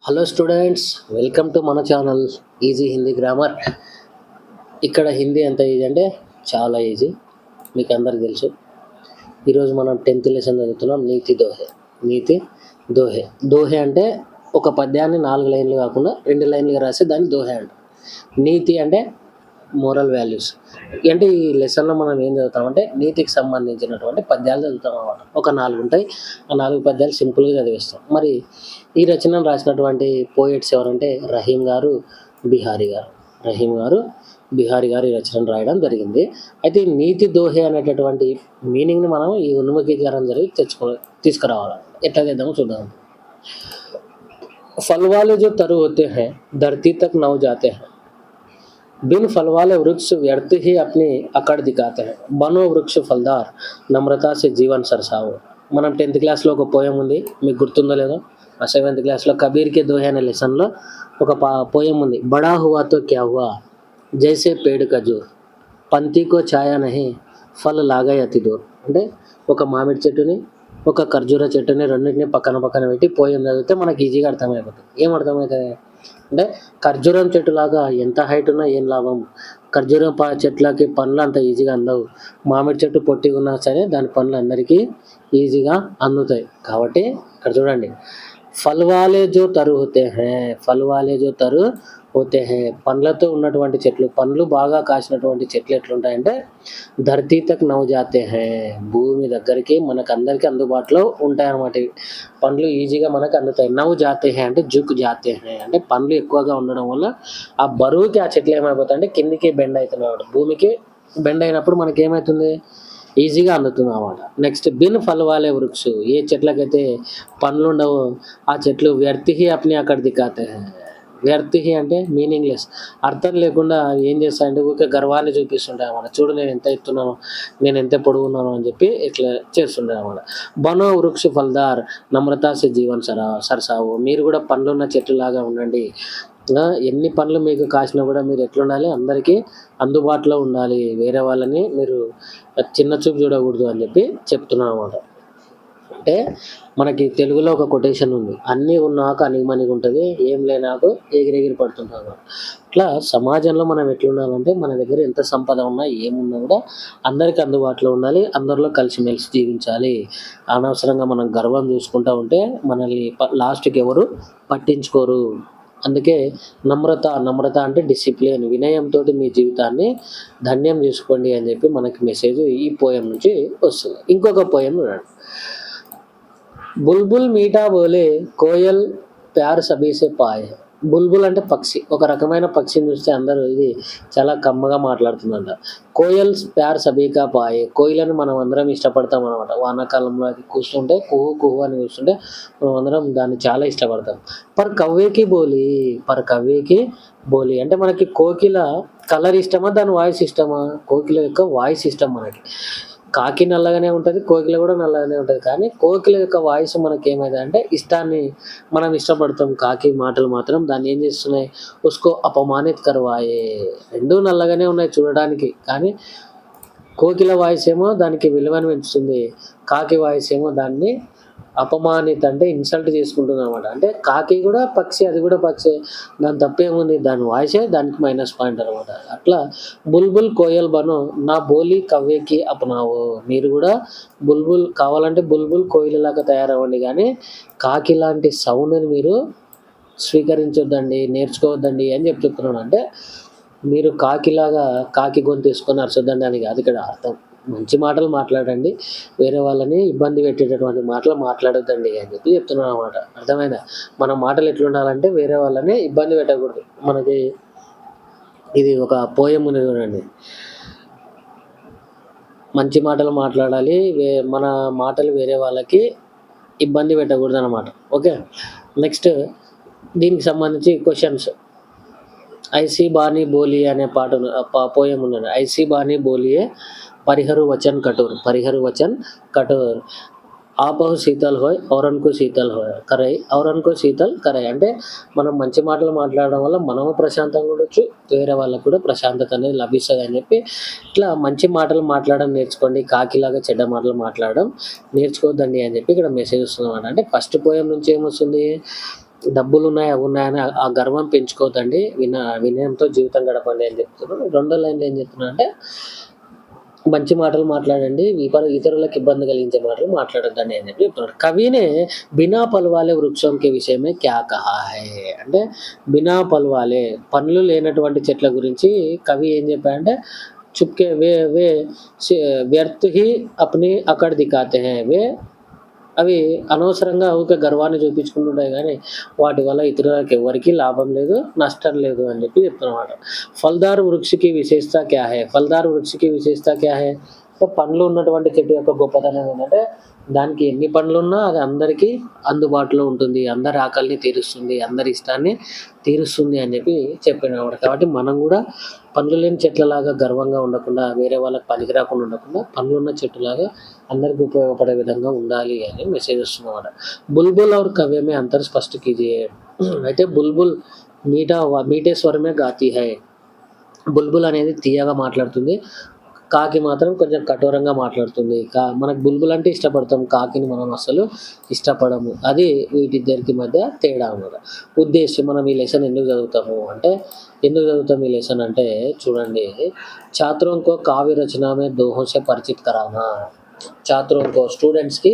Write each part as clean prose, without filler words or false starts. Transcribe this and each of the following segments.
Hello students, welcome to మన channel easy Hindi grammar. ఇక్కడ హిందీ ఎంత ఈజీ అంటే చాలా ఈజీ, మీకు అందరికి తెలుసు. ఈరోజు మనం 10th లెసన్ చదువుతున్నాం. నీతి దోహే అంటే ఒక పద్యాన్ని 4 లైన్లు కాకుండా 2 లైన్లుగా రాసి దాన్ని దోహే అంటారు. నీతి అంటే మోరల్ వాల్యూస్. అంటే ఈ లెసన్లో మనం ఏం చదువుతామంటే నీతికి సంబంధించినటువంటి పద్యాలు చదువుతాం అన్నమాట. ఒక 4 ఉంటాయి. ఆ 4 పద్యాలు సింపుల్గా చదివేస్తాం. మరి ఈ రచనను రాసినటువంటి పోయిట్స్ ఎవరంటే రహీం గారు, బిహారీ గారు ఈ రచనను రాయడం జరిగింది. అయితే ఈ నీతి దోహే అనేటటువంటి మీనింగ్ని మనం ఈ ఉన్ముఖీకరణ జరిగి తీసుకురావాలి. ఎట్లా చేద్దామో చూద్దాం. फल वाले जो तरु होते हैं धरती तक नौ जाते हैं, बिन फल वाले वृक्ष व्यर्थ ही अपनी अकड़ दिखाते हैं, बनो वृक्ष फलदार నమ్రతా से జీవన్ సరసావు. మనం 10th క్లాస్లో ఒక పోయం ఉంది, మీకు గుర్తుందో లేదో. ఆ 7th క్లాస్లో కబీర్కే దోహే అనే లెసన్లో ఒక పోయం ఉంది. బడా హువా తో క్యా హువా జైసే పేడ్ ఖజూర్ పంతికో ఛాయా నహి ఫల్ లాగా అతి దూర్. అంటే ఒక మామిడి చెట్టుని ఒక ఖర్జూర చెట్టుని రెండింటిని పక్కన పెట్టి పోయం చదివితే మనకి ఈజీగా అర్థమైపోతుంది. ఏం అర్థమవుతుంది అంటే ఖర్జూరం చెట్టులాగా ఎంత హైట్ ఉన్నా ఏం లాభం, ఖర్జూరం చెట్లకి పండ్లు అంత ఈజీగా అందవు. మామిడి చెట్టు పొట్టిగా ఉన్నా సరే దాని పండ్లు అందరికీ ఈజీగా అందుతాయి. కాబట్టి ఇక్కడ చూడండి, ఫల్ వాలే జో తరు హోతే హే పండ్లతో ఉన్నటువంటి చెట్లు, పండ్లు బాగా కాసినటువంటి చెట్లు ఎట్లుంటాయంటే ధరతీ తక్ నవ్ జాతే హే భూమి దగ్గరికి మనకు అందరికీ అందుబాటులో ఉంటాయన్నమాట. పండ్లు ఈజీగా మనకు అందుతాయి. నవ్ జాతే హే అంటే జుక్ జాతే హే అంటే పండ్లు ఎక్కువగా ఉండడం వల్ల ఆ బరువుకి ఆ చెట్లు ఏమైపోతాయి అంటే కిందికి బెండ్ అవుతున్నాయి. భూమికి బెండ్ అయినప్పుడు మనకి ఏమవుతుంది, ఈజీగా అందుతుంది అన్నమాట. నెక్స్ట్ బిన్ ఫల్ వాలే వృక్ష, ఏ చెట్లకైతే పండ్లు ఉండవు ఆ చెట్లు వ్యర్థి అప్ని అక్కడ దిక్కాతే హే. వ్యర్థి అంటే మీనింగ్లెస్, అర్థం లేకుండా ఏం చేస్తాయంటే ఊరికే గర్వాన్ని చూపిస్తుంటాయి అన్నమాట. చూడు నేను ఎంత ఎత్తున్నాను, నేను ఎంత పొడుగున్నాను అని చెప్పి ఇట్లా చేస్తుంటాయి అన్నమాట. బనో వృక్ష ఫల్దార్ నమ్రతా సే జీవన్ సరసావు. మీరు కూడా పండ్లున్న చెట్టులాగా ఉండండి. ఎన్ని పండ్లు మీకు కాసినా కూడా మీరు ఎట్లుండాలి, అందరికీ అందుబాటులో ఉండాలి. వేరే వాళ్ళని మీరు చిన్న చూపు చూడకూడదు అని చెప్పి చెప్తున్నాను అన్నమాట. అంటే మనకి తెలుగులో ఒక కొటేషన్ ఉంది, అన్నీ ఉన్నాక అనిమనిగా ఉంటుంది, ఏం లేనాకు ఎగిరెగిరి పడుతుంటాను. అట్లా సమాజంలో మనం ఎట్లుండాలంటే మన దగ్గర ఎంత సంపద ఉన్నా ఏమున్నా కూడా అందరికీ అందుబాటులో ఉండాలి, అందరిలో కలిసిమెలిసి జీవించాలి. అనవసరంగా మనం గర్వం చూసుకుంటూ ఉంటే మనల్ని లాస్ట్కి ఎవరు పట్టించుకోరు. అందుకే నమ్రత అంటే డిసిప్లిన్, వినయంతో మీ జీవితాన్ని ధన్యం చేసుకోండి అని చెప్పి మనకి మెసేజ్ ఈ పోయం నుంచి వస్తుంది. ఇంకొక పోయం చూడండి. బుల్బుల్ మీఠా బోలే కోయల్ ప్యార్ సబీసే పాయ్. బుల్బుల్ అంటే పక్షి, ఒక రకమైన పక్షిని చూస్తే అందరూ ఇది చాలా కమ్మగా మాట్లాడుతుందంట. కోయల్ ప్యార్ సబీకా పాయ్, కోయిలని మనం అందరం ఇష్టపడతాం అనమాట. వానాకాలంలో అది కూస్తుంటే కుహు అని కూస్తుంటే మనం అందరం దాన్ని చాలా ఇష్టపడతాం. పర్ కవ్వేకి బోలి అంటే మనకి కోకిల కలర్ ఇష్టమా దాని వాయిస్ ఇష్టమా? కోకిల యొక్క వాయిస్ ఇష్టం మనకి. కాకి నల్లగానే ఉంటుంది, కోకిల కూడా నల్లగానే ఉంటుంది. కానీ కోకిల యొక్క వాయిస్ మనకి ఏమైంది అంటే ఇష్టాన్ని మనం ఇష్టపడతాం. కాకి మాటలు మాత్రం దాన్ని ఏం చేస్తున్నాయి, ఉస్కో అపమానిత్ కర్వాయే. రెండూ నల్లగానే ఉన్నాయి చూడడానికి, కానీ కోకిల వాయిస్ ఏమో దానికి విలువను పెంచుతుంది, కాకి వాయిస్ ఏమో దాన్ని అపమానిత్ అంటే ఇన్సల్ట్ చేసుకుంటుంది అనమాట. అంటే కాకి కూడా పక్షి, అది కూడా పక్షి, దాని తప్పేముంది, దాని వాయిసే దానికి మైనస్ పాయింట్ అనమాట. అట్లా బుల్బుల్ కోయల్ బను నా బోలి కవ్వేకి అపనావు. మీరు కూడా బుల్బుల్ కావాలంటే బుల్బుల్ కోయిలలాగా తయారవ్వండి, కానీ కాకి లాంటి సౌండ్ని మీరు స్వీకరించొద్దండి, నేర్చుకోవద్దండి అని చెప్తున్నాను. అంటే మీరు కాకి గొంతు తీసుకొని అరచొద్దండి అని కాదు ఇక్కడ అర్థం. మంచి మాటలు మాట్లాడండి, వేరే వాళ్ళని ఇబ్బంది పెట్టేటటువంటి మాటలు మాట్లాడొద్దండి అని చెప్పి చెప్తున్నాను అనమాట. అర్థమైందా? మన మాటలు ఎట్లుండాలంటే వేరే వాళ్ళని ఇబ్బంది పెట్టకూడదు. మనకి ఇది ఒక పోయం ఉంది చూడండి, మంచి మాటలు మాట్లాడాలి, మన మాటలు వేరే వాళ్ళకి ఇబ్బంది పెట్టకూడదు అనమాట. ఓకే, నెక్స్ట్ దీనికి సంబంధించి క్వశ్చన్స్. ఐసీ బానీ బోలి అనే పోయం ఉన్నది. ఐసీ బానీ బోలియే పరిహరు వచన్ కఠోర్ ఆపహు శీతల్ హోయ్ ఔరన్కు శీతల్ కరై. అంటే మనం మంచి మాటలు మాట్లాడడం వల్ల మనము ప్రశాంతంగా ఉండొచ్చు, వేరే వాళ్ళకు కూడా ప్రశాంతత అనేది లభిస్తుంది అని చెప్పి ఇట్లా మంచి మాటలు మాట్లాడడం నేర్చుకోండి, కాకిలాగా చెడ్డ మాటలు మాట్లాడడం నేర్చుకోవద్దండి అని చెప్పి ఇక్కడ మెసేజ్ వస్తుంది అనమాట. అంటే ఫస్ట్ పోయం నుంచి ఏమొస్తుంది, డబ్బులున్నాయి, అవున్నాయని ఆ గర్వం పెంచుకోవద్దండి. వినయంతో జీవితం గడపండి అని చెప్తున్నాను. రెండో లైన్‌లో ఏం చెప్తున్నానంటే, మంచి మాటలు మాట్లాడండి. ఇతరులకు ఇబ్బంది కలిగించే మాటలు మాట్లాడొద్దండి అని చెప్తున్నాడు. కవినే బినా పలవాలే వృక్షం కే విషయ మే క్యా కహా హై అంటే, బినా పలవాలే పండ్లు లేనటువంటి చెట్ల గురించి కవి ఏం చెప్పాడంటే, చుప్‌కే వే వే సి వ్యర్థ్ హి అప్ని అకడ్ దిఖాతే హై. అవి అనవసరంగా ఊకే గర్వాన్ని చూపించుకుంటుంటాయి గానీ, వాటి వల్ల ఇతరులకు ఎవ్వరికీ లాభం లేదు, నష్టం లేదు అని చెప్పి చెప్తున్నమాట. ఫల్దార్ వృక్ష కి విశేషత క్యా హై? ఫల్దార్ వృక్ష కి విశేషత క్యా హై? సో, పండ్లు ఉన్నటువంటి చెట్టు యొక్క గొప్పతనం ఏంటంటే, దానికి ఎన్ని పండ్లున్నా అది అందరికీ అందుబాటులో ఉంటుంది. అందరి ఆకలిని తీరుస్తుంది. అందరి ఇష్టాన్ని తీరుస్తుంది అని చెప్పి చెప్పినమాట. కాబట్టి మనం గూడా పండ్లు లేని చెట్లలాగా గర్వంగా ఉండకుండా, వేరే వాళ్ళకి పనికి రాకుండా ఉండకుండా, పండ్లున్న చెట్టులాగా అందరికి ఉపయోగపడే విధంగా ఉండాలి అని మెసేజ్ వస్తుందన్నమాట. బుల్బుల్ ఔర్ కవ్య మే అంతర్ స్పష్ట్ కీజియే. అయితే బుల్బుల్ మీఠే స్వరమే గాతి హై. బుల్బుల్ అనేది తీయగా మాట్లాడుతుంది. కాకి మాత్రం కొంచెం కఠోరంగా మాట్లాడుతుంది. మనకు బుల్బుల్ అంటే ఇష్టపడతాం. కాకిని మనం అస్సలు ఇష్టపడము. అది వీటిద్దరికి మధ్య తేడా అన్నమాట. ఉద్దేశ్యం మనం ఈ లెసన్ ఎందుకు చదువుతాము అంటే, ఎందుకు చదువుతాం ఈ లెసన్ అంటే చూడండి, छात्रों को काव्य रचना में दोहों से परिचित कराना. छात्रों को స్టూడెంట్స్‌కి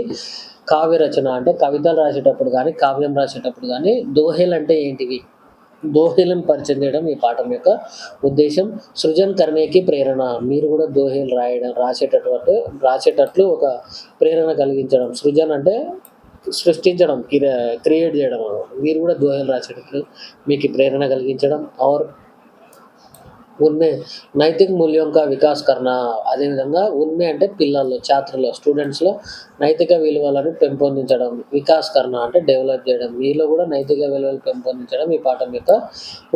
కావ్య రచన అంటే కవితలు రాసేటప్పుడు గానీ, కావ్యం రాసేటప్పుడు గానీ, దోహేలు అంటే ఏంటివి? దోహేలను పరిచయం చేయడం ఈ పాఠం యొక్క ఉద్దేశ్యం. సృజన్ కర్నేకి ప్రేరణ. మీరు కూడా దోహేలు రాసేటట్లు ఒక ప్రేరణ కలిగించడం. సృజన్ అంటే సృష్టించడం, క్రియేట్ చేయడం. మీరు కూడా దోహేలు రాసేటట్లు మీకు ప్రేరణ కలిగించడం. ఔర్ ఉన్మే నైతిక మూల్యం కా వికాస్ కర్నా. అదేవిధంగా ఉన్మే అంటే పిల్లల్లో, ఛాత్రలో, స్టూడెంట్స్‌లో నైతిక విలువలను పెంపొందించడం. వికాస్ కర్నా అంటే డెవలప్ చేయడం. మీలో కూడా నైతిక విలువలు పెంపొందించడం ఈ పాఠం యొక్క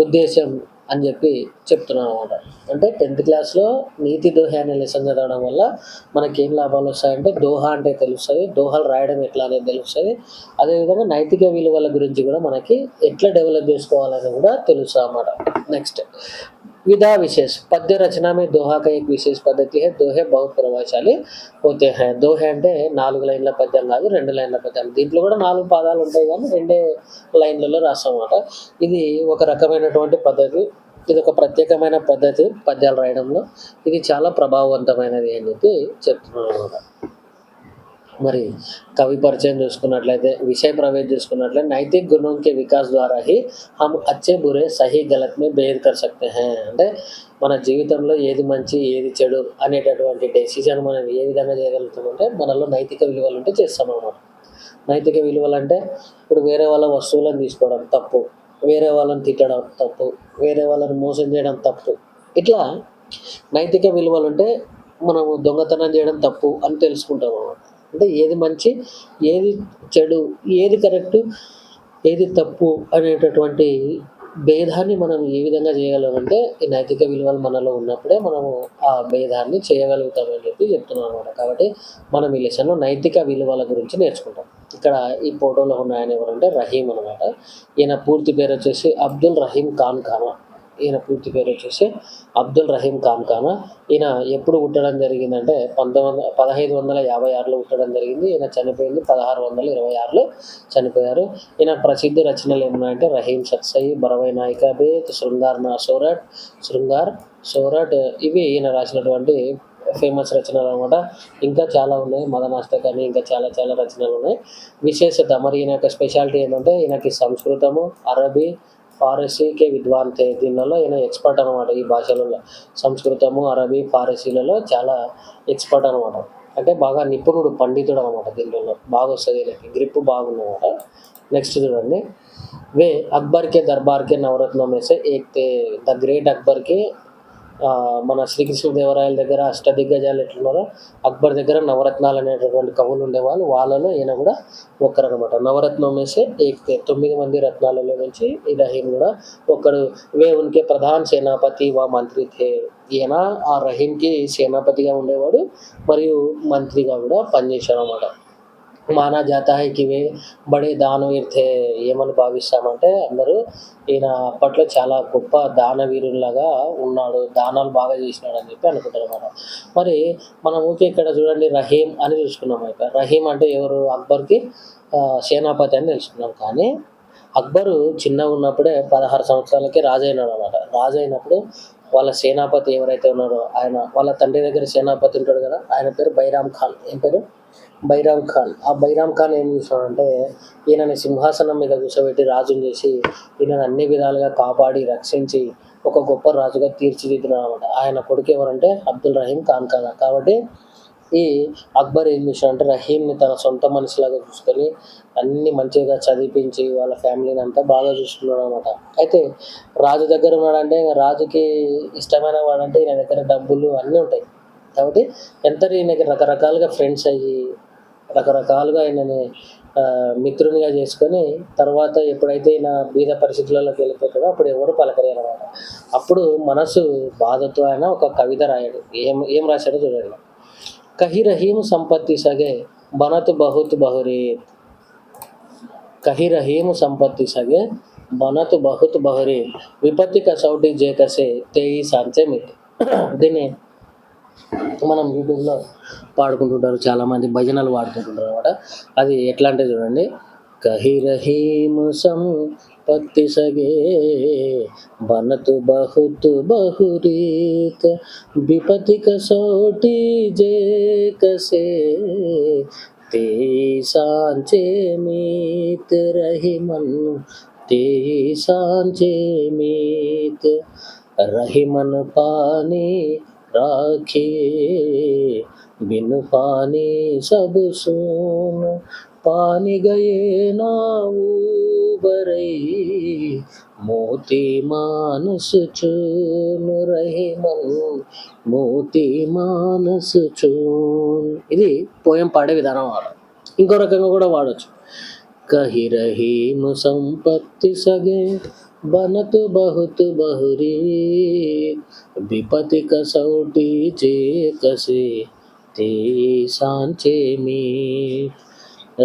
ఉద్దేశ్యం అని చెప్పి చెప్తున్నానన్నమాట. అంటే 10th క్లాస్‌లో నీతి దోహే అనే లెసన్ చదవడం వల్ల మనకేం లాభాలు వస్తాయంటే, దోహా అంటే తెలుస్తది. దోహాలు రాయడం ఎట్లా అనేది తెలుస్తది. అదేవిధంగా నైతిక విలువల గురించి కూడా మనకి ఎట్లా డెవలప్ చేసుకోవాలని కూడా తెలుస్తదన్నమాట. నెక్స్ట్ विधा विशेष. पद्य रचना में दोहा का एक विशेष पद्धति है. दोहे बहुत प्रभावशाली होते हैं. दोहे అంటే 4 లైన్ల పద్యం కాదు, 2 లైన్ల పద్యం. దీంట్లో కూడా 4 పదాలు ఉంటాయి కానీ 2 లైన్లలో రాస్తామన్నమాట. ఇది ఒక రకమైనటువంటి పద్ధతి. ఇది ఒక ప్రత్యేకమైన పద్ధతి పద్యాలు రాయడంలో. ఇది చాలా ప్రభావవంతమైనది అని చెప్పి చెప్తున్నానన్నమాట. మరి కవి పరిచయం చూసుకున్నట్లయితే, విషయ ప్రవేశం చూసుకున్నట్లయితే, నైతిక గుణం కే వికాస్ ద్వారా హీ హమ్ అచ్చే బురే సహీ గలత్ మే బేర్ కర్ సక్తే హై. అంటే మన జీవితంలో ఏది మంచి ఏది చెడు అనేటటువంటి డెసిషన్ మనం ఏ విధంగా చేయగలుగుతామంటే, మనలో నైతిక విలువలు ఉంటే చేస్తామన్నమాట. నైతిక విలువలు అంటే, ఇప్పుడు వేరే వాళ్ళ వస్తువులను తీసుకోవడం తప్పు, వేరే వాళ్ళని తిట్టడం తప్పు, వేరే వాళ్ళని మోసం చేయడం తప్పు. ఇట్లా నైతిక విలువలు ఉంటే మనము దొంగతనం చేయడం తప్పు అని తెలుసుకుంటాం అన్నమాట. అంటే ఏది మంచి, ఏది చెడు, ఏది కరెక్టు, ఏది తప్పు అనేటటువంటి భేదాన్ని మనం ఏ విధంగా చేయగలమంటే, ఈ నైతిక విలువలు మనలో ఉన్నప్పుడే మనము ఆ భేదాన్ని చేయగలుగుతామని చెప్పి చెప్తున్నానన్నమాట. కాబట్టి మనం ఈ లెసన్‌లో నైతిక విలువల గురించి నేర్చుకుంటాం. ఇక్కడ ఈ ఫోటోలో ఉన్న ఆయన ఎవరంటే రహీం అనమాట. ఈయన పూర్తి పేరు వచ్చేసి అబ్దుల్ రహీం ఖాన్ ఖానా. ఈయన పూర్తి పేరు వచ్చేసి అబ్దుల్ రహీం ఖాన్ ఖానా. ఈయన ఎప్పుడు పుట్టడం జరిగిందంటే 1556లో పుట్టడం జరిగింది. ఈయన చనిపోయింది 1626లో చనిపోయారు. ఈయన ప్రసిద్ధ రచనలు ఏమున్నాయంటే రహీం సత్సయి, బరవై నాయికా బేత్, శృంగార్ సోరట్ ఇవి ఈయన రాసినటువంటి ఫేమస్ రచనలు అనమాట. ఇంకా చాలా ఉన్నాయి. మదనాష్టక్ అని ఇంకా చాలా చాలా రచనలు ఉన్నాయి. విశేషత మరి ఈయన యొక్క స్పెషాలిటీ ఏంటంటే, ఈయనకి సంస్కృతము, అరబీ, ఫారసీకే విద్వాన్ थे. దీనిలలో ఈయన ఎక్స్‌పర్ట్ అనమాట. ఈ భాషలలో సంస్కృతము, అరబీ, ఫారసీలలో చాలా ఎక్స్‌పర్ట్ అనమాట. అంటే బాగా నిపుణుడు, పండితుడు అనమాట. దీంట్లో బాగా వస్తది ఈయనకి. గ్రిప్ బాగుందనమాట. నెక్స్ట్ చూడండి. वे अकबर के दरबार के नवरत्नों में से एक थे. द ग्रेట్ అక్బర్‌కి మన శ్రీకృష్ణదేవరాయల దగ్గర అష్టదిగ్గజాలు ఎట్లున్నారో, అక్బర్ దగ్గర నవరత్నాలు అనేటటువంటి కవులు ఉండేవాళ్ళు. వాళ్ళలో ఈయన కూడా ఒక్కరనమాట. నవరత్నం మేసే ఏక్ थे. 9 మంది రత్నాలలో నుంచి ఈ రహీం కూడా ఒక్కడు. వే ఉన్కే ప్రధాన్ సేనాపతి వ మంత్రి थे. ఈయన ఆ రహీంకి సేనాపతిగా ఉండేవాడు మరియు మంత్రిగా కూడా పనిచేశాడనమాట. మానా జాతా హై కి వే బడే దానవీర్ थे. ఏమని భావిస్తామంటే అందరూ, ఈయన అప్పట్లో చాలా గొప్ప దానవీరుల్లాగా ఉన్నాడు, దానాలు బాగా చేసినాడు అని చెప్పి అనుకుంటారనమాట. మరి మనం ఊకే ఇక్కడ చూడండి రహీం అని చూసుకున్నాం. రహీం అంటే ఎవరు? అక్బర్‌కి సేనాపతి అని తెలుసుకున్నాం. కానీ అక్బరు చిన్నగా ఉన్నప్పుడే 16 సంవత్సరాలకి రాజు అయినాడు అనమాట. రాజు అయినప్పుడు వాళ్ళ సేనాపతి ఎవరైతే ఉన్నారో ఆయన వాళ్ళ తండ్రి దగ్గర సేనాపతి ఉంటాడు కదా, ఆయన పేరు బైరామ్ ఖాన్. ఏం పేరు? బైరామ్ ఖాన్. ఆ బైరామ్ ఖాన్ ఏం చేశాడంటే ఈయనని సింహాసనం మీద కూర్చోబెట్టి రాజుని చేసి ఈయనని అన్ని విధాలుగా కాపాడి రక్షించి ఒక గొప్ప రాజుగా తీర్చిదిద్దినాడు అనమాట. ఆయన కొడుకు ఎవరంటే అబ్దుల్ రహీం ఖాన్ కదా. కాబట్టి ఈ అక్బర్ ఏం చేశాడంటే రహీంని తన సొంత మనిషిలాగా చూసుకొని అన్ని మంచిగా చదివించి వాళ్ళ ఫ్యామిలీని అంతా బాగా చూసుకున్నాడు అనమాట. అయితే రాజు దగ్గర ఉన్నాడంటే ఇంకా రాజుకి ఇష్టమైన వాడంటే ఈయన దగ్గర డబ్బులు అన్నీ ఉంటాయి. కాబట్టి ఎంత ఈయనకి రకరకాలుగా ఫ్రెండ్స్ అయ్యి రకరకాలుగా ఆయనని మిత్రునిగా చేసుకొని తర్వాత ఎప్పుడైతే ఈయన బీద పరిస్థితులలోకి వెళ్ళిపోతాడో అప్పుడు ఎవరు పలకరేనమాట. అప్పుడు మనసు బాధతో ఆయన ఒక కవిత రాయాడు. ఏం ఏం రాశాడో చూడండి. కహి రహీం సంపత్తి సగే బనత్ బహుత్ బహురే, కహి రహీం సంపత్తి సగే బనత్ బహుత్ బహురే, విపత్తి కసౌటి జేకసే తేయి సాంచే మిట్. దీన్ని మనం యూట్యూబ్లో పాడుకుంటుంటారు, చాలామంది భజనలు పాడుకుంటుంటారు అనమాట. అది ఎట్లా అంటే చూడండి. కహి రహీం సంపత్తి సగే బనతు బహుత్ బహురీత్, విపత్తి కసోటి जे कसे ते सांचे मीत रहीमन, ते सांचे मीत रहीमन पानी राखिए, बिन पानी सब सून, पानी गए नाऊ बरई, मोती मानस चून रहीमन, మోతి మానసు చూన్. ఇది పోయం పాడే విధానం వాడు. ఇంకో రకంగా కూడా వాడచ్చు. కహి రహీం సంపత్తి సగే బనతు బహుత్ బహురీ, విపతి కసౌటి చే కసే ते सांचे में,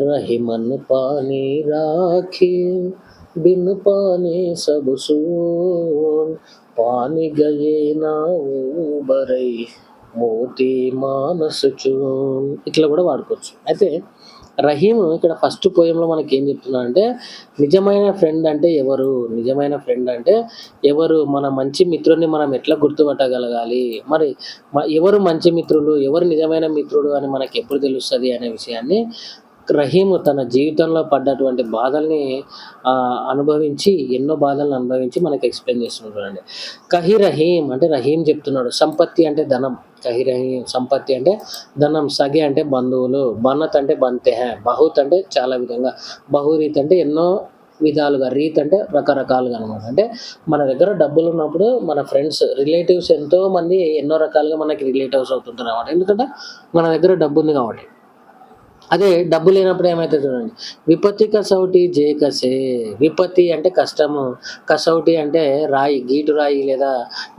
रहीमन पानी राखिए, बिन पानी सब सून, पानी गए नाऊ बरई, మోతి మానసు చూన్. ఇట్లా కూడా వాడుకోవచ్చు. అయితే రహీం ఇక్కడ ఫస్ట్ పోయంలో మనకి ఏం చెప్తున్నా అంటే నిజమైన ఫ్రెండ్ అంటే ఎవరు, నిజమైన ఫ్రెండ్ అంటే ఎవరు, మన మంచి మిత్రుడిని మనం ఎట్లా గుర్తుపట్టగలగాలి, మరి ఎవరు మంచి మిత్రులు, ఎవరు నిజమైన మిత్రుడు అని మనకి ఎప్పుడు తెలుస్తుంది అనే విషయాన్ని రహీం తన జీవితంలో పడ్డటువంటి బాధల్ని అనుభవించి ఎన్నో బాధలను అనుభవించి మనకి ఎక్స్ప్లెయిన్ చేస్తున్నాడు. కహి రహీం అంటే రహీం చెప్తున్నాడు. సంపత్తి అంటే ధనం, కహి రహీం సంపత్తి అంటే ధనం, సగే అంటే బంధువులు, బనత్ అంటే బంతే హే, బహుత్ అంటే చాలా విధంగా, బహురీత్ అంటే ఎన్నో విధాలుగా, రీత్ అంటే రకరకాలుగా అనమాట. అంటే మన దగ్గర డబ్బులు ఉన్నప్పుడు మన ఫ్రెండ్స్ రిలేటివ్స్ ఎంతో మంది ఎన్నో రకాలుగా మనకి రిలేటివ్స్ అవుతుంటారు అనమాట. ఎందుకంటే మన దగ్గర డబ్బు ఉంది కాబట్టి. అదే డబ్బు లేనప్పుడు ఏమైతుంది చూడండి. విపత్తి కసౌటి జే కసే, విపత్తి అంటే కష్టము, కసౌటి అంటే రాయి, గీటు రాయి లేదా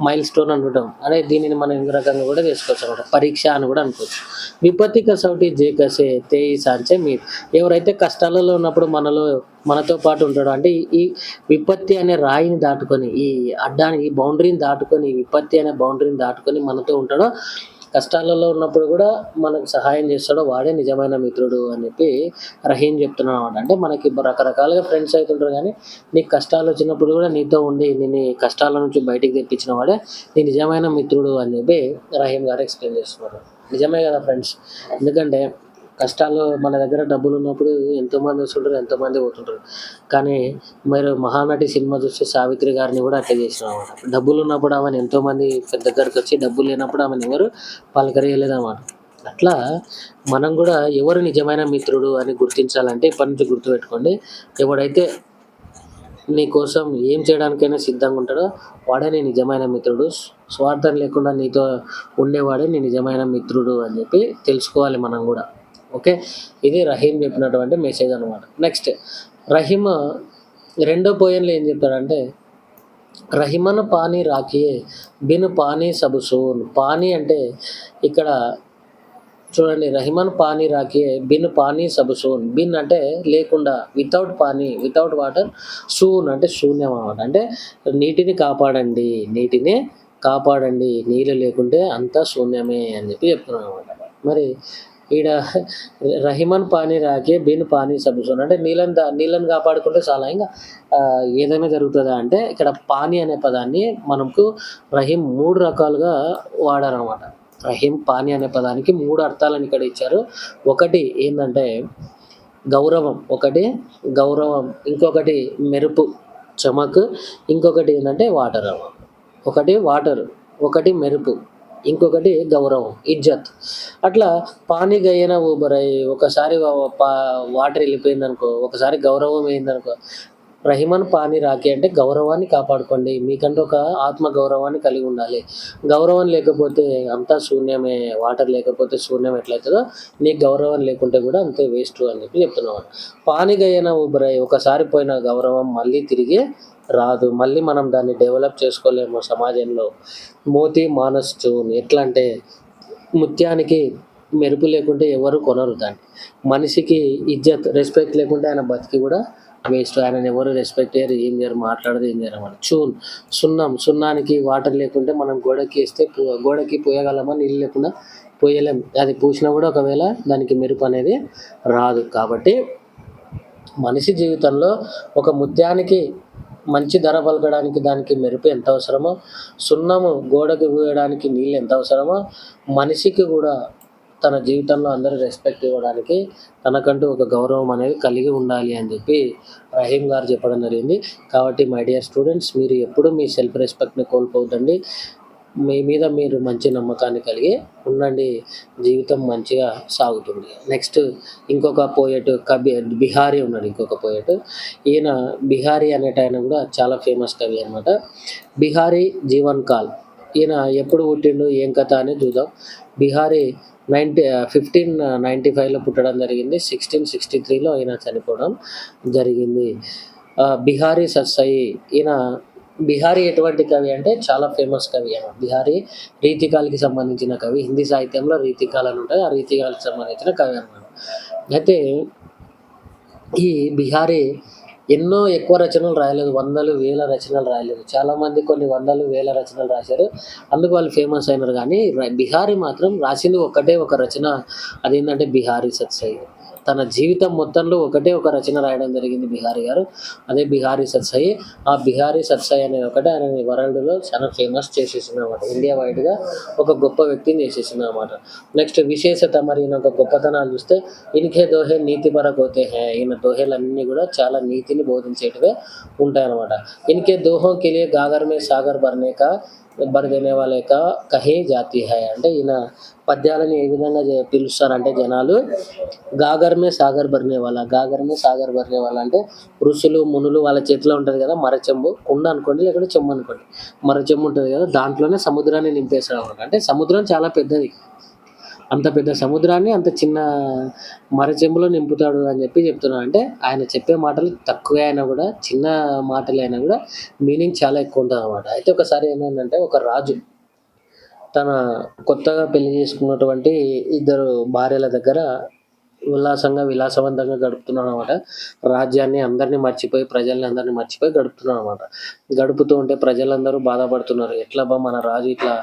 మైల్ స్టోన్ అనుకుంటాం. అదే దీనిని మనం ఇంకో రకంగా కూడా చేసుకోవచ్చు అనమాట, పరీక్ష అని కూడా అనుకోవచ్చు. విపత్తి కసౌటి జే కసే తే సాంచే మీరు, ఎవరైతే కష్టాలలో ఉన్నప్పుడు మనతో పాటు ఉంటాడో, అంటే ఈ విపత్తి అనే రాయిని దాటుకొని, ఈ అడ్డాన్ని, ఈ బౌండరీని దాటుకొని, విపత్తి అనే బౌండరీని దాటుకొని మనతో ఉంటాడో, కష్టాలలో ఉన్నప్పుడు కూడా మనకు సహాయం చేస్తాడో వాడే నిజమైన మిత్రుడు అని చెప్పి రహీం చెప్తున్నాడు అనమాట. అంటే మనకి రకరకాలుగా ఫ్రెండ్స్ అవుతుంటారు, కానీ నీకు కష్టాలు వచ్చినప్పుడు కూడా నీతో ఉండి నేను కష్టాల నుంచి బయటికి తెప్పించిన వాడే నీ నిజమైన మిత్రుడు అని చెప్పి రహీం గారు ఎక్స్ప్లెయిన్ చేస్తున్నారు. నిజమే కదా ఫ్రెండ్స్. ఎందుకంటే కష్టాలు మన దగ్గర డబ్బులు ఉన్నప్పుడు ఎంతోమంది వస్తుంటారు, ఎంతోమంది పోతుంటారు. కానీ మీరు మహానటి సినిమా చూస్తే సావిత్రి గారిని కూడా అట్లా చేసిన అనమాట. డబ్బులు ఉన్నప్పుడు ఆమెను ఎంతోమంది దగ్గరికి వచ్చి, డబ్బులు లేనప్పుడు ఆమెను ఎవరు పలకరియలేదు అన్నమాట. అట్లా మనం కూడా ఎవరు నిజమైన మిత్రుడు అని గుర్తించాలంటే ఇప్పటి నుంచి గుర్తుపెట్టుకోండి. ఎవడైతే నీ కోసం ఏం చేయడానికైనా సిద్ధంగా ఉంటాడో వాడే నీ నిజమైన మిత్రుడు. స్వార్థం లేకుండా నీతో ఉండేవాడే నీ నిజమైన మిత్రుడు అని చెప్పి తెలుసుకోవాలి మనం కూడా. ఓకే, ఇది రహీం చెప్పినటువంటి మెసేజ్ అనమాట. నెక్స్ట్ రహీం రెండో పోయంలో ఏం చెప్తాడంటే రహిమన్ పానీ రాఖియే బిన్ పానీ సబ్ సూన్. పానీ అంటే ఇక్కడ చూడండి, రహిమన్ పానీ రాఖియే బిన్ పానీ సబ్ సూన్. బిన్ అంటే లేకుండా, వితౌట్ పానీ, వితౌట్ వాటర్, సూన్ అంటే శూన్యం అన్నమాట. అంటే నీటిని కాపాడండి, నీటిని కాపాడండి, నీళ్ళు లేకుంటే అంతా శూన్యమే అని చెప్పి చెప్తున్నాను అనమాట. మరి ఈడ రహిమన్ పానీ రాకే బిన్ పానీ సబుసోన్ అంటే నీళ్ళని కాపాడుకుంటే చాలా ఇంక ఏదైనా జరుగుతదా అంటే ఇక్కడ పానీ అనే పదాన్ని మనకు రహీం 3 రకాలుగా వాడారనమాట. రహీం, పానీ అనే పదానికి 3 అర్థాలను ఇక్కడ ఇచ్చారు. ఒకటి ఏందంటే గౌరవం, ఇంకొకటి మెరుపు, చమక్, ఇంకొకటి ఏందంటే వాటర్ అన్నమాట. ఒకటి వాటర్, ఒకటి మెరుపు, ఇంకొకటి గౌరవం, ఇజ్జత్. అట్లా పానీ గయ్యన ఊబరై ఒకసారి వాటర్ వెళ్ళిపోయిందనుకో, ఒకసారి గౌరవం అయిందనుకో, రహిమన్ పానీ రాఖీ అంటే గౌరవాన్ని కాపాడుకోండి. మీకంటూ ఒక ఆత్మ గౌరవాన్ని కలిగి ఉండాలి. గౌరవం లేకపోతే అంతా శూన్యమే. వాటర్ లేకపోతే శూన్యం ఎట్లయితదో నీకు గౌరవం లేకుంటే కూడా అంతే వేస్ట్ అని చెప్పి చెప్తున్నమాట. పానీ గయ్యన ఊబరై ఒకసారి పోయిన గౌరవం మళ్ళీ తిరిగి రాదు. మళ్ళీ మనం దాన్ని డెవలప్ చేసుకోలేము సమాజంలో. మోతీ మానస్ చూన్ ఎట్లా అంటే ముత్యానికి మెరుపు లేకుంటే ఎవరు కొనరు దాన్ని. మనిషికి ఇజ్జత్, రెస్పెక్ట్ లేకుంటే ఆయన బతికి కూడా వేస్ట్. ఆయనని ఎవరు రెస్పెక్ట్ చేయరు, ఏం చేయరు, మాట్లాడరు, ఏం చేయరు అన్నమాట. సున్నానికి వాటర్ లేకుంటే మనం గోడకి పోయగలమా? నీళ్ళు లేకుండా పోయలేం. అది పూసినా కూడా ఒకవేళ దానికి మెరుపు అనేది రాదు. కాబట్టి మనిషి జీవితంలో ఒక ముత్యానికి మంచి ధర పలకడానికి దానికి మెరుపు ఎంత అవసరమో, సున్నము గోడకు పూయడానికి నీళ్ళు ఎంత అవసరమో, మనిషికి కూడా తన జీవితంలో అందరూ రెస్పెక్ట్ ఇవ్వడానికి తనకంటూ ఒక గౌరవం అనేది కలిగి ఉండాలి అని చెప్పి రహీం గారు చెప్పడం జరిగింది. కాబట్టి మై డియర్ స్టూడెంట్స్, మీరు ఎప్పుడూ మీ సెల్ఫ్ రెస్పెక్ట్‌ని కోల్పోవద్దండి. మీ మీద మీరు మంచి నమ్మకాన్ని కలిగి ఉండండి. జీవితం మంచిగా సాగుతుంది. నెక్స్ట్ ఇంకొక పోయెట్ బిహారీ ఉన్నాడు. ఇంకొక పోయెట్. ఈయన బిహారీ అనేటాయన కూడా చాలా ఫేమస్ కవి అనమాట. బిహారీ జీవన్ కాల్. ఈయన ఎప్పుడు పుట్టిండు, ఏం కథ అనేది చూద్దాం. బిహారీ 1595లో పుట్టడం జరిగింది. 1663లో ఈయన చనిపోవడం జరిగింది. బిహారీ సత్సాయి. ఈయన బిహారీ ఎటువంటి కవి అంటే చాలా ఫేమస్ కవి అన్నమాట. బిహారీ రీతికాలకి సంబంధించిన కవి. హిందీ సాహిత్యంలో రీతికాలు అని ఉంటాయి. ఆ రీతికాలకి సంబంధించిన కవి అన్నమాట. అయితే ఈ బిహారీ ఎన్నో ఎక్కువ రచనలు రాయలేదు. వందలు, వేల రచనలు రాయలేదు. చాలామంది కొన్ని వందలు, వేల రచనలు రాశారు. అందుకు వాళ్ళు ఫేమస్ అయినారు. కానీ బిహారీ మాత్రం రాసింది ఒకటే ఒక రచన. అదేంటంటే బిహారీ సత్సాయి. తన జీవితం మొత్తంలో ఒకటే ఒక రచన రాయడం జరిగింది బిహారీ గారు. అదే బిహారీ సత్సాయి. ఆ బిహారీ సత్సాయి అనే ఒకటే ఆయనని వరల్డ్‌లో చాలా ఫేమస్ చేసేసిందనమాట. ఇండియా వైడ్‌గా ఒక గొప్ప వ్యక్తిని చేసేసిందనమాట. నెక్స్ట్ విశేషత, మరి ఈయన ఒక గొప్పతనాలు చూస్తే ఇన్‌కే దోహే నీతి పరక్ హోతే హై. ఈయన దోహేలన్నీ కూడా చాలా నీతిని బోధించేటివే ఉంటాయన్నమాట. ఇన్‌కే దోహోं के लिए गागर में सागर భర్ దేనే వాలే కా కహీ జాతీ హై. అంటే ఈయన పద్యాలని ఏ విధంగా పిలుస్తారంటే జనాలు, గాగర్ మే సాగర్ భర్నే వాలా అంటే ఋషులు, మునులు వాళ్ళ చేతిలో ఉంటుంది కదా మరచెంబు, కుండ అనుకోండి లేకుంటే చెంబు అనుకోండి. మరచెంబు ఉంటుంది కదా, దాంట్లోనే సముద్రాన్ని నింపేస్తాడు అనమాట. అంటే సముద్రం చాలా పెద్దది. అంత పెద్ద సముద్రాన్ని అంత చిన్న మరచెంబులో నింపుతాడు అని చెప్పి చెప్తున్నాడు. అంటే ఆయన చెప్పే మాటలు తక్కువే అయినా కూడా, చిన్న మాటలే అయినా కూడా మీనింగ్ చాలా ఎక్కువ ఉంటుందన్నమాట. అయితే ఒకసారి ఏమైందంటే, ఒక రాజు తన కొత్తగా పెళ్లి చేసుకున్నటువంటి 2 భార్యల దగ్గర విలాసవంతంగా గడుపుతున్నాడనమాట. రాజ్యాన్ని అందరిని మర్చిపోయి, ప్రజల్ని అందరిని మర్చిపోయి గడుపుతున్నాడనమాట. గడుపుతూ ఉంటే ప్రజలందరూ బాధపడుతున్నారు. ఎట్లబ్బా మన రాజు ఇట్లా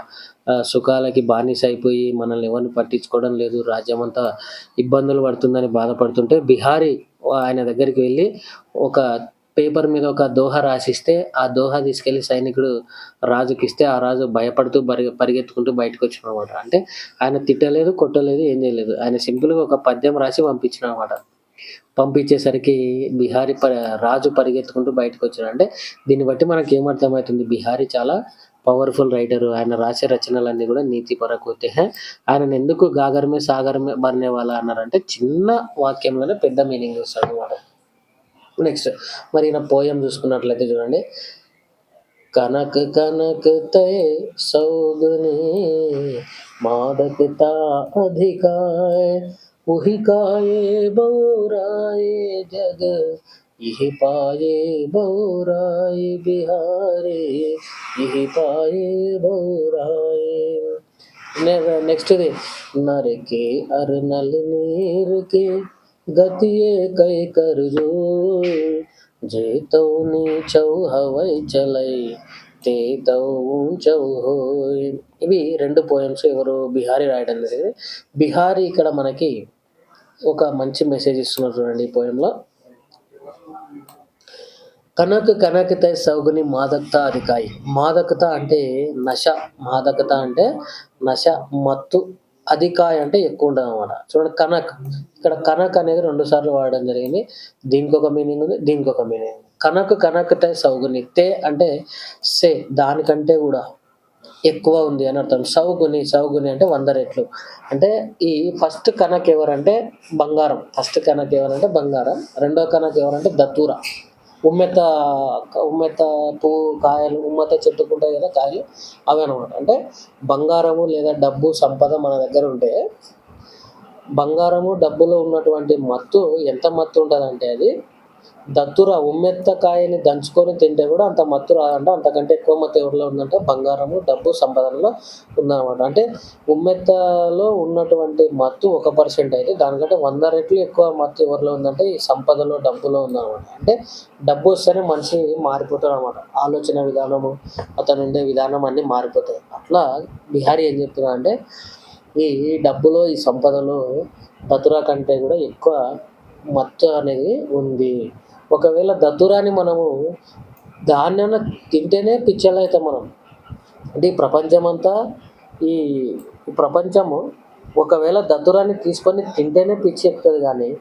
సుఖాలకి బానిస అయిపోయి మనల్ని ఎవరిని పట్టించుకోవడం లేదు, రాజ్యమంతా ఇబ్బందులు పడుతుందని బాధపడుతుంటే బిహారీ ఆయన దగ్గరికి వెళ్ళి ఒక పేపర్ మీద ఒక దోహా రాసిస్తే, ఆ దోహా తీసుకెళ్ళి సైనికుడు రాజుకిస్తే, ఆ రాజు భయపడుతూ పరిగెత్తుకుంటూ బయటకొచ్చాడనమాట. అంటే ఆయన తిట్టలేదు, కొట్టలేదు, ఏం చేయలేదు. ఆయన సింపుల్‌గా ఒక పద్యం రాసి పంపించాడనమాట. పంపించేసరికి రాజు పరిగెత్తుకుంటూ బయటకొచ్చాడు. అంటే దీన్ని బట్టి మనకేమర్థమవుతుంది, బిహారీ చాలా పవర్‌ఫుల్ రైటరు. ఆయన రాసే రచనలన్నీ కూడా నీతి పరక్ హోతే హై. ఆయనను ఎందుకు గాగర్ మే సాగర్ మే భర్నే వాలా అన్నారంటే చిన్న వాక్యంలోనే పెద్ద మీనింగ్ ఇస్తాడనమాట. నెక్స్ట్ మరి ఈయన పోయెమ్ చూసుకున్నట్లయితే చూడండి. కనక్ కనక్ తై సౌగని మాదకతా అధికాయ్ ఉహి కాయే బౌరాయే జగ ఇహి పాయే బౌరాయే బిహారీ ఇహి పాయే బౌరాయే. నెక్స్ట్‌ది నర్ के अर नल नीर के गतिये कई कर जोर जेतौ नीचौ हवै चलै తేతౌ ఊంచౌ హోయ్. ఇవి 2 పోయెమ్స్ ఎవరు బిహారీ రాయడం జరిగింది. బిహారీ ఇక్కడ మనకి ఒక మంచి మెసేజ్ ఇస్తున్నారు చూడండి ఈ పోయంలో. కనక్ కనకతై సౌగుని మాదకత అధికాయి. మాదకత అంటే నశ, మాదకత అంటే నశ, మత్తు, అధికాయ అంటే ఎక్కువ ఉండదు అనమాట. చూడండి కనక్, ఇక్కడ కనక్ అనేది 2 సార్లు వాడడం జరిగింది. దీనికి ఒక మీనింగ్ ఉంది, దీనికి ఒక మీనింగ్. కనక్ కనకతై సౌగుని, తే అంటే సే దానికంటే కూడా ఎక్కువ ఉంది అని అర్థం. సౌగుని, సౌగుని అంటే 100 రెట్లు. అంటే ఈ ఫస్ట్ కనక్ ఎవరంటే బంగారం. ఫస్ట్ కనక్ ఎవరంటే బంగారం. రెండో కనక్ ఎవరంటే దత్తూర. ఉమ్మెత్త, ఉమ్మెత్త పువ్వు కాయలు, ఉమ్మెత్త చెట్టుకుంటాయి కదా కాయలు, అవి అనమాట. అంటే బంగారము లేదా డబ్బు సంపద మన దగ్గర ఉంటే, బంగారము డబ్బులో ఉన్నటువంటి మత్తు ఎంత మత్తు ఉంటుందంటే అది దత్తుర, ఉమ్మెత్త కాయని దంచుకొని తింటే కూడా అంత మత్తు రాదంట. అంతకంటే ఎక్కువ మత్తు ఎవరిలో ఉందంటే బంగారము డబ్బు సంపదనలో ఉందన్నమాట. అంటే ఉమ్మెత్తలో ఉన్నటువంటి మత్తు 1% అయితే దానికంటే 100 రెట్లు ఎక్కువ మత్తు ఎవరిలో ఉందంటే ఈ సంపదలో డబ్బులో ఉందన్నమాట. అంటే డబ్బు వస్తేనే మనిషి మారిపోతాడు అనమాట. ఆలోచన విధానము, అతను ఉండే విధానం అన్నీ మారిపోతాయి. అట్లా బిహారీ ఏం చెప్తున్నా అంటే ఈ డబ్బులో, ఈ సంపదలో దతురా కంటే కూడా ఎక్కువ మత్తు అనేది ఉంది. ఒకవేళ దద్దురాని మనము దాన్నైనా తింటేనే పిచ్చోళ్ళైతాం మనం. అంటే ఈ ప్రపంచమంతా, ఈ ప్రపంచము ఒకవేళ దద్దురాన్ని తీసుకొని తింటేనే పిచ్చి ఎక్కుతుంది కానీ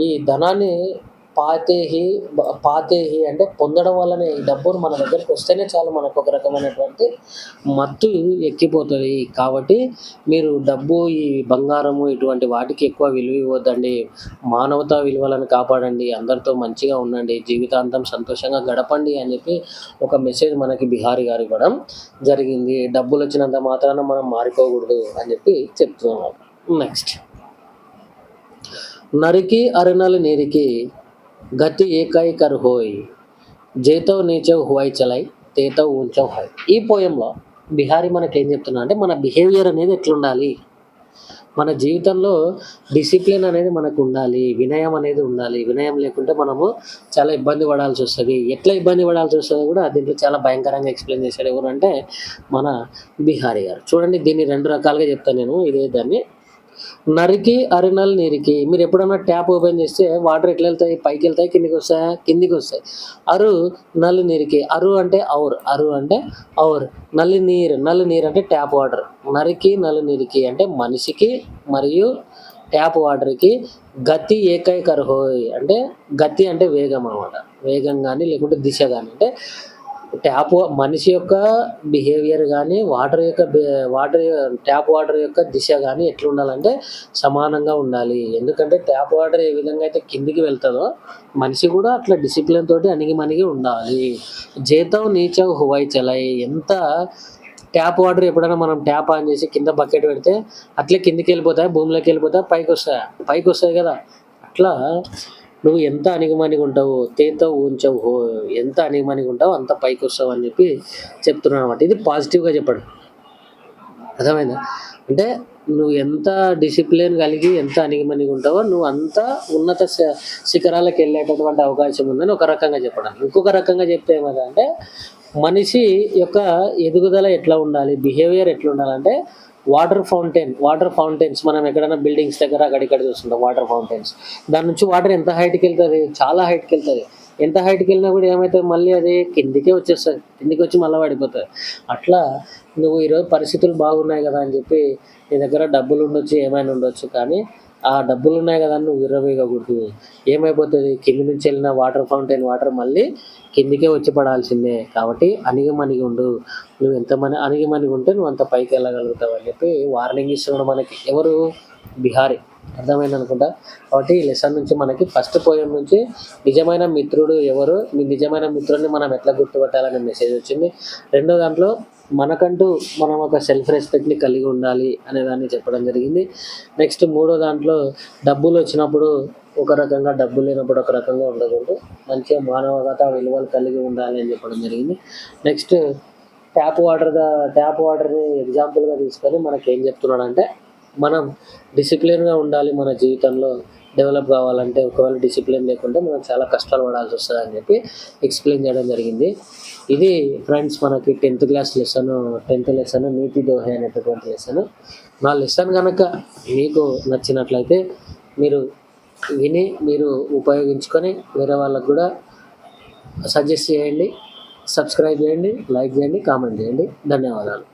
ఈ ధనాన్ని పాతేహి అంటే పొందడం వల్లనే, ఈ డబ్బులు మన దగ్గరికి వస్తేనే చాలు మనకు ఒక రకమైనటువంటి మత్తు ఎక్కిపోతుంది. కాబట్టి మీరు డబ్బు, ఈ బంగారము ఇటువంటి వాటికి ఎక్కువ విలువ ఇవ్వద్దండి. మానవతా విలువలను కాపాడండి, అందరితో మంచిగా ఉండండి, జీవితాంతం సంతోషంగా గడపండి అని చెప్పి ఒక మెసేజ్ మనకి బిహారీ గారు ఇవ్వడం జరిగింది. డబ్బులు వచ్చినంత మాత్రాన మనం మారిపోకూడదు అని చెప్పి చెప్తున్నారు. నెక్స్ట్, నరికి అరణలు నీరికి గతి ఏకై కర్ హోయ్, జేతవ్ నీచవ్ హువై చలై, తేతవ్ ఊంచవ్ హై. ఈ పోయంలో బిహారీ మనకి ఏం చెప్తున్నా అంటే మన బిహేవియర్ అనేది ఎట్లుండాలి, మన జీవితంలో డిసిప్లిన్ అనేది మనకు ఉండాలి, వినయం అనేది ఉండాలి. వినయం లేకుంటే మనము చాలా ఇబ్బంది పడాల్సి వస్తుంది. ఎట్లా ఇబ్బంది పడాల్సి వస్తుందో కూడా దీంట్లో చాలా భయంకరంగా ఎక్స్ప్లెయిన్ చేశాడు. ఎవరంటే మన బిహారీ గారు. చూడండి, దీన్ని 2 రకాలుగా చెప్తాను నేను ఇదే దాన్ని. నరికి అరినల్ నీరికి, మీరు ఎప్పుడన్నా ట్యాప్ ఓపెన్ చేస్తే వాటర్ ఎట్లా వెళ్తాయి, పైకి వెళ్తాయి, కిందికి వస్తాయా, కిందికి వస్తాయి. అరు నల్లి నీరికి, అరు అంటే ఔర్, అరు అంటే ఔర్, నల్లి నీరు అంటే ట్యాప్ వాటర్. నరికి నల్లి నీరికి అంటే మనిషికి మరియు ట్యాప్ వాటర్కి గతి ఏకై కర్హోయ్ అంటే గతి అంటే వేగం అన్నమాట. వేగం కానీ లేకుంటే దిశ కానీ, అంటే మనిషి యొక్క బిహేవియర్ కానీ ట్యాప్ వాటర్ యొక్క దిశ కానీ ఎట్లుండాలంటే సమానంగా ఉండాలి. ఎందుకంటే ట్యాప్ వాటర్ ఏ విధంగా అయితే కిందికి వెళ్తుందో మనిషి కూడా అట్లా డిసిప్లిన్ తోటి అణిగిమణిగి ఉండాలి. జేతవ్ నీచవ్ హువై చలై, ఎంత ట్యాప్ వాటర్ ఎప్పుడైనా మనం ట్యాప్ ఆన్ చేసి కింద బకెట్ పెడితే అట్లే కిందికి వెళ్ళిపోతాయి, భూమిలోకి వెళ్ళిపోతాయి, పైకి వస్తాయి కదా. అట్లా నువ్వు ఎంత అణిగిమణిగి ఉంటావు, తేతో ఊంచవు హో, ఎంత అణిగిమణిగి ఉంటావు అంత పైకి వస్తావు అని చెప్పి చెప్తున్నాను అనమాట. ఇది పాజిటివ్గా చెప్పడం, అర్థమైందా? అంటే నువ్వు ఎంత డిసిప్లిన్ కలిగి ఎంత అణిగిమణిగి ఉంటావో నువ్వు అంత ఉన్నత శిఖరాలకు వెళ్ళేటటువంటి అవకాశం ఉందని ఒక రకంగా చెప్పడం. ఇంకొక రకంగా చెప్తే ఏమంటే మనిషి యొక్క ఎదుగుదల ఎట్లా ఉండాలి, బిహేవియర్ ఎట్లా ఉండాలంటే వాటర్ ఫౌంటైన్స్ మనం ఎక్కడైనా బిల్డింగ్స్ దగ్గర అక్కడిక్కడ చూస్తుంటాం. వాటర్ ఫౌంటైన్స్, దాని నుంచి వాటర్ ఎంత హైట్కి వెళ్తుంది, చాలా హైట్కి వెళ్తుంది. ఎంత హైట్కి వెళ్ళినా కూడా ఏమవుతుంది, మళ్ళీ అది కిందికే వచ్చేస్తుంది, కిందికి వచ్చి మళ్ళీ పడిపోతుంది. అట్లా నువ్వు ఈరోజు పరిస్థితులు బాగున్నాయి కదా అని చెప్పి నీ దగ్గర డబ్బులు ఉండొచ్చు, ఏమైనా ఉండొచ్చు, కానీ ఆ డబ్బులు ఉన్నాయి కదా అని నువ్వు విర్రవీగకూడదు. ఏమైపోతుంది, కింది నుంచి వెళ్ళిన వాటర్ ఫౌంటైన్ వాటర్ మళ్ళీ కిందికే వచ్చి పడాల్సిందే. కాబట్టి అణిగిమణిగి ఉండు, నువ్వు అణిగిమణిగి ఉంటే నువ్వు అంత పైకి వెళ్ళగలుగుతావు అని చెప్పి వార్నింగ్ ఇస్తున్నాడు మనకి. ఎవరు? బిహారీ. అర్థమైంది అనుకుంటా. కాబట్టి ఈ లెసన్ నుంచి మనకి ఫస్ట్ పోయం నుంచి నిజమైన మిత్రుడు ఎవరు, మీ నిజమైన మిత్రుడిని మనం ఎట్లా గుర్తుపట్టాలనే మెసేజ్ వచ్చింది. రెండో దాంట్లో మనకంటూ మనం ఒక సెల్ఫ్ రెస్పెక్ట్ని కలిగి ఉండాలి అనే దాన్ని చెప్పడం జరిగింది. నెక్స్ట్ మూడో దాంట్లో డబ్బులు వచ్చినప్పుడు ఒక రకంగా, డబ్బు లేనప్పుడు ఒక రకంగా ఉండకూడదు, మంచిగా మానవగత విలువలు కలిగి ఉండాలి అని చెప్పడం జరిగింది. నెక్స్ట్ ట్యాప్ వాటర్ని ఎగ్జాంపుల్గా తీసుకొని మనకి ఏం చెప్తున్నాడంటే మనం డిసిప్లిన్గా ఉండాలి మన జీవితంలో, డెవలప్ కావాలంటే ఒకవేళ డిసిప్లిన్ లేకుంటే మనం చాలా కష్టాలు పడాల్సి వస్తుంది అని చెప్పి ఎక్స్ప్లెయిన్ చేయడం జరిగింది. ఇది ఫ్రెండ్స్ మనకి 10th లెసన్ నీతి దోహే అనేటటువంటి లెసన్. నా లెసన్ కనుక మీకు నచ్చినట్లయితే మీరు విని మీరు ఉపయోగించుకొని వేరే వాళ్ళకు కూడా సజెస్ట్ చేయండి, సబ్స్క్రైబ్ చేయండి, లైక్ చేయండి, కామెంట్ చేయండి. ధన్యవాదాలు.